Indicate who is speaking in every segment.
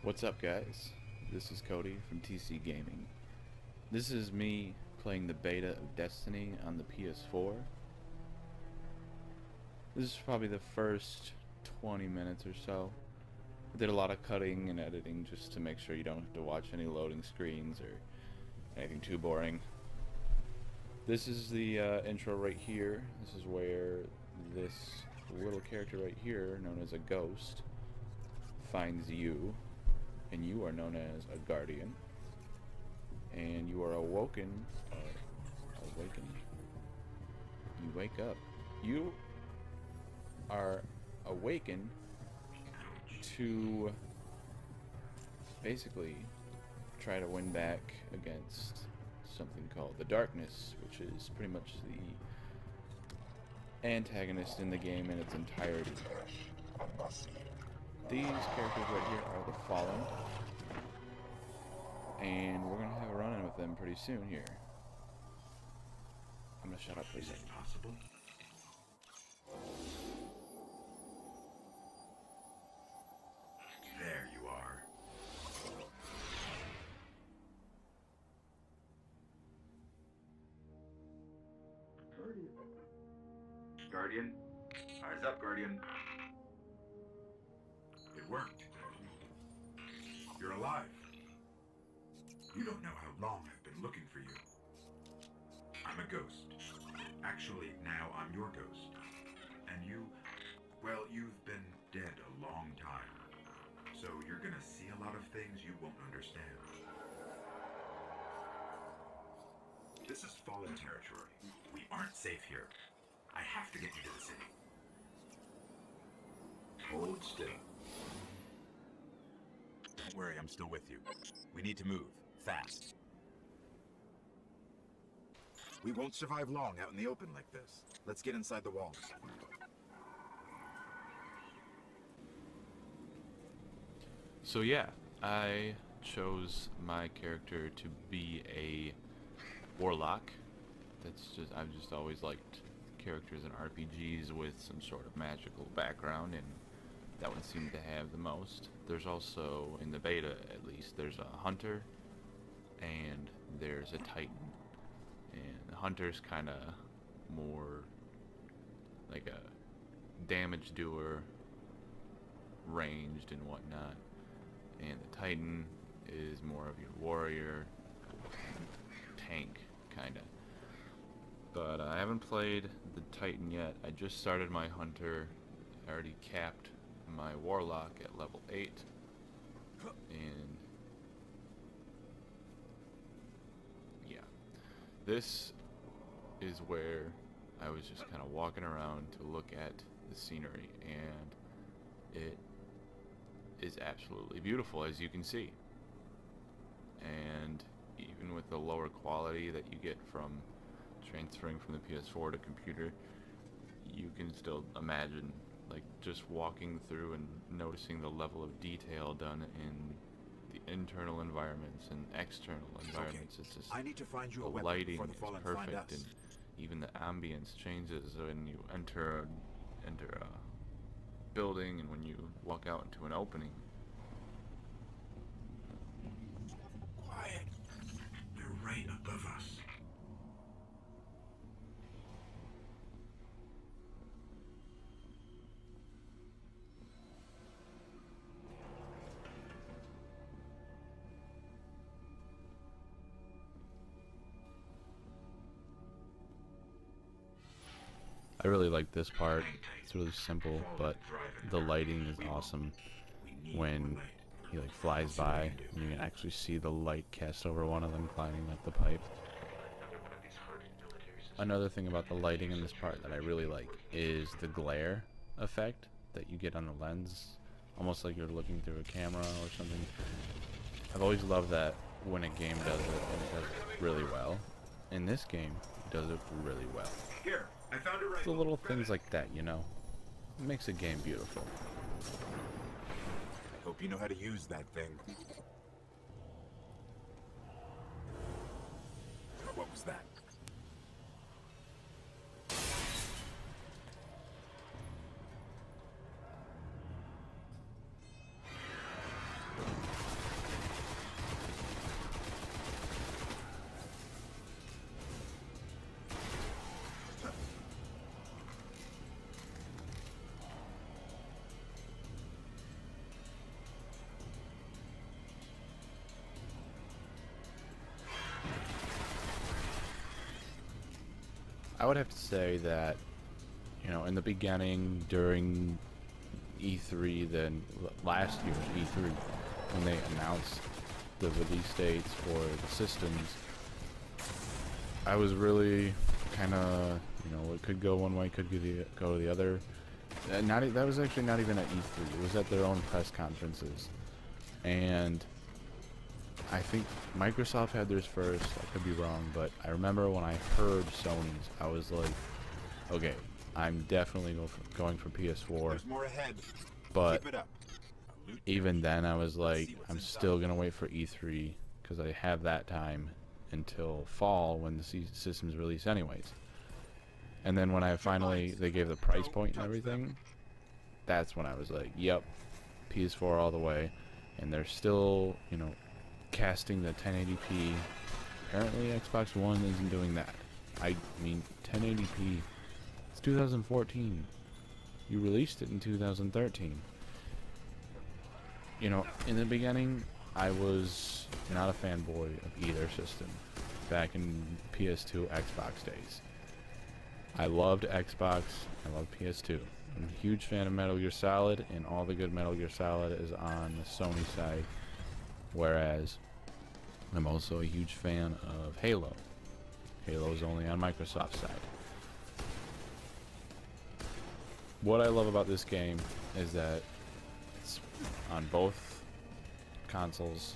Speaker 1: What's up, guys? This is Cody from TC Gaming. This is me playing the beta of Destiny on the PS4. This is probably the first 20 minutes or so. I did a lot of cutting and editing just to make sure you don't have to watch any loading screens or anything too boring. This is the intro right here. This is where this little character right here, known as a ghost, finds you. And you are known as a guardian, and you are awoken, you wake up. You are awakened to basically try to win back against something called the Darkness, which is pretty much the antagonist in the game in its entirety. These characters right here are the Fallen, and we're gonna have a run-in with them pretty soon here. I'm gonna shut up for a second.
Speaker 2: Is it possible? There you are. Guardian? Eyes up, Guardian. It worked. You're alive. You don't know how long I've been looking for you. I'm a ghost. Actually, now I'm your ghost. And you, well, you've been dead a long time. So you're gonna see a lot of things you won't understand. This is Fallen territory. We aren't safe here. I have to get you to the city. Hold still. Don't worry, I'm still with you. We need to move, fast. We won't survive long out in the open like this. Let's get inside the walls.
Speaker 1: So yeah, I chose my character to be a warlock. I've just always liked characters in RPGs with some sort of magical background, and that one seemed to have the most. There's also, in the beta at least, there's a hunter and there's a titan. And the hunter's kind of more like a damage doer, ranged and whatnot. And the titan is more of your warrior, tank kind of. But I haven't played the titan yet. I just started my hunter. I already capped my warlock at level 8, and yeah, this is where I was just kind of walking around to look at the scenery, and it is absolutely beautiful, as you can see. And even with the lower quality that you get from transferring from the PS4 to computer, you can still imagine like just walking through and noticing the level of detail done in the internal environments and external environments.
Speaker 2: Okay.
Speaker 1: It's just
Speaker 2: I need to find you
Speaker 1: the
Speaker 2: a weapon
Speaker 1: lighting
Speaker 2: before the
Speaker 1: is
Speaker 2: Fallen find
Speaker 1: perfect,
Speaker 2: us.
Speaker 1: and even the ambience changes when you enter a building and when you walk out into an opening.
Speaker 2: Quiet. They're right above us.
Speaker 1: I really like this part. It's really simple, but the lighting is awesome. When he like flies by, and you can actually see the light cast over one of them climbing up the pipe. Another thing about the lighting in this part that I really like is the glare effect that you get on the lens, almost like you're looking through a camera or something. I've always loved that when a game does it, and it does it really well. In this game, it does it really well.
Speaker 2: Here, I found it right.
Speaker 1: The little things like that, you know, it makes a game beautiful.
Speaker 2: I hope you know how to use that thing. What was that?
Speaker 1: I would have to say that, you know, in the beginning, during E3, then last year's E3, when they announced the release dates for the systems, I was really kind of, you know, it could go one way, could go the other. That was actually not even at E3. It was at their own press conferences. And I think Microsoft had theirs first. I could be wrong, but I remember when I heard Sony's, I was like, okay, I'm definitely going for PS4.
Speaker 2: There's more ahead.
Speaker 1: But
Speaker 2: Keep it up.
Speaker 1: even then, I was like, I'm still going to wait for E3 because I have that time until fall when the systems release anyways. And then when they gave the price point and everything, that's when I was like, yep, PS4 all the way. And they're still, you know, casting the 1080p. Apparently Xbox One isn't doing that. I mean, 1080p, it's 2014. You released it in 2013. You know, in the beginning, I was not a fanboy of either system back in PS2, Xbox days. I loved Xbox, I loved PS2. I'm a huge fan of Metal Gear Solid, and all the good Metal Gear Solid is on the Sony side, whereas I'm also a huge fan of Halo. Halo is only on Microsoft's side. What I love about this game is that it's on both consoles,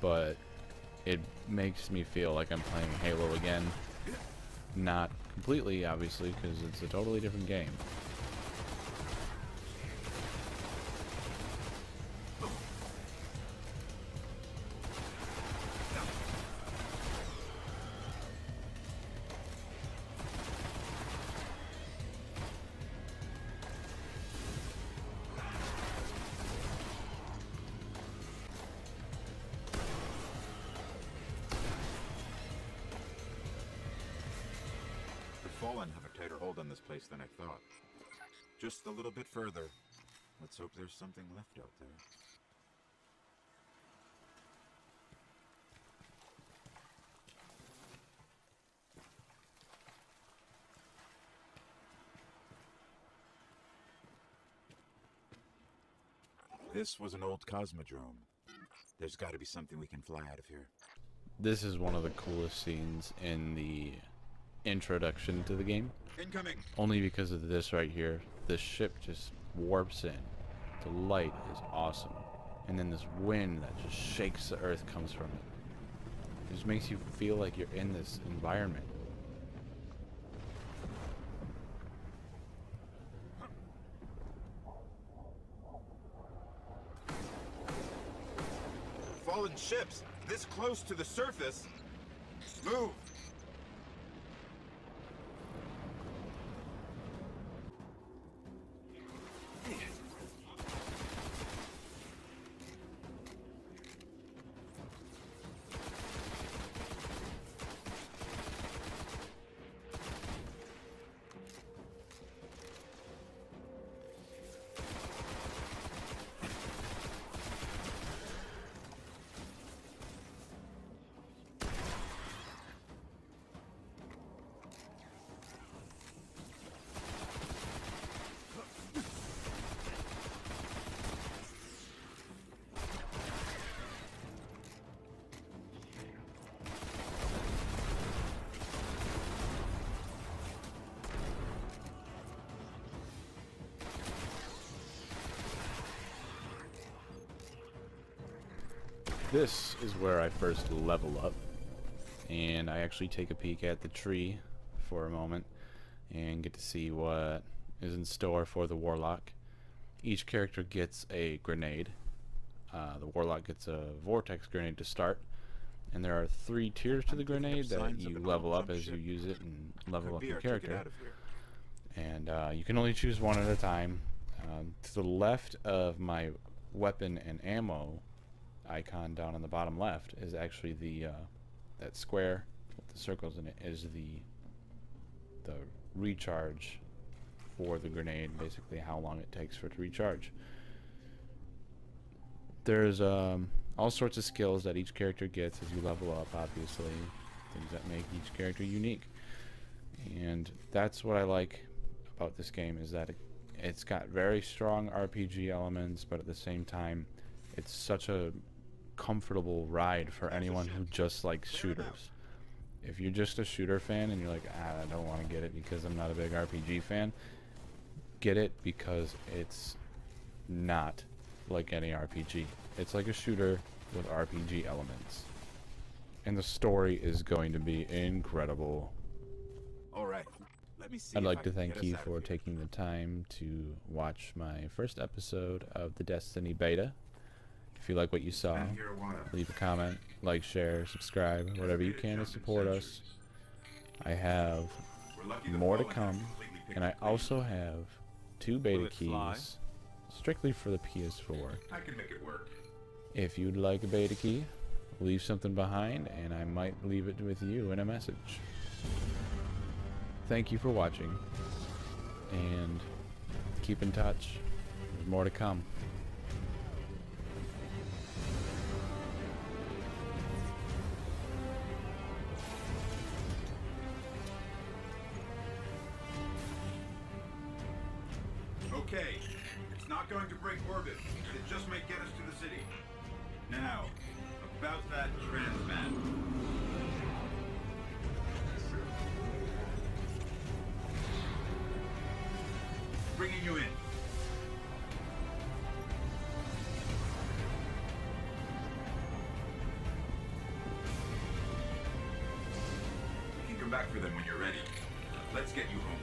Speaker 1: but it makes me feel like I'm playing Halo again. Not completely, obviously, because it's a totally different game.
Speaker 2: Fallen have a tighter hold on this place than I thought. Just a little bit further. Let's hope there's something left out there. This was an old cosmodrome. There's got to be something we can fly out of here.
Speaker 1: This is one of the coolest scenes in the introduction to the game.
Speaker 2: Incoming.
Speaker 1: Only because of this right here. The ship just warps in. The light is awesome. And then this wind that just shakes the earth comes from it. It just makes you feel like you're in this environment.
Speaker 2: Fallen ships, this close to the surface. Move!
Speaker 1: This is where I first level up, and I actually take a peek at the tree for a moment and get to see what is in store for the Warlock. Each character gets a grenade. The Warlock gets a vortex grenade to start, and there are 3 tiers to the grenade that you level up as you use it and level up your character. And you can only choose one at a time. To the left of my weapon and ammo icon down on the bottom left is actually the that square with the circles in it is the recharge for the grenade, basically how long it takes for it to recharge. There's all sorts of skills that each character gets as you level up, obviously, things that make each character unique. And that's what I like about this game, is that it's got very strong RPG elements, but at the same time, it's such a comfortable ride for anyone who just likes shooters. If you're just a shooter fan and you're like, I don't want to get it because I'm not a big RPG fan, get it because it's not like any RPG. It's like a shooter with RPG elements. And the story is going to be incredible.
Speaker 3: All right. Let me see.
Speaker 1: I'd
Speaker 3: if
Speaker 1: like
Speaker 3: I
Speaker 1: to
Speaker 3: can
Speaker 1: thank
Speaker 3: get us
Speaker 1: you
Speaker 3: out of
Speaker 1: for
Speaker 3: here.
Speaker 1: taking the time to watch my first episode of the Destiny beta. If you like what you saw,
Speaker 2: Been here a while.
Speaker 1: leave a comment, like, share, subscribe, whatever you can to support us. I have
Speaker 2: We're lucky the
Speaker 1: more to
Speaker 2: Fallen
Speaker 1: come,
Speaker 2: has completely picked
Speaker 1: and I
Speaker 2: up clean.
Speaker 1: also have 2 beta
Speaker 3: Will it fly?
Speaker 1: keys strictly for the PS4.
Speaker 2: I can make it work.
Speaker 1: If you'd like a beta key, leave something behind and I might leave it with you in a message. Thank you for watching, and keep in touch. There's more to come.
Speaker 2: Okay, it's not going to break orbit. It just might get us to the city. Now, about that trans man. Bringing you in. You can come back for them when you're ready. Let's get you home.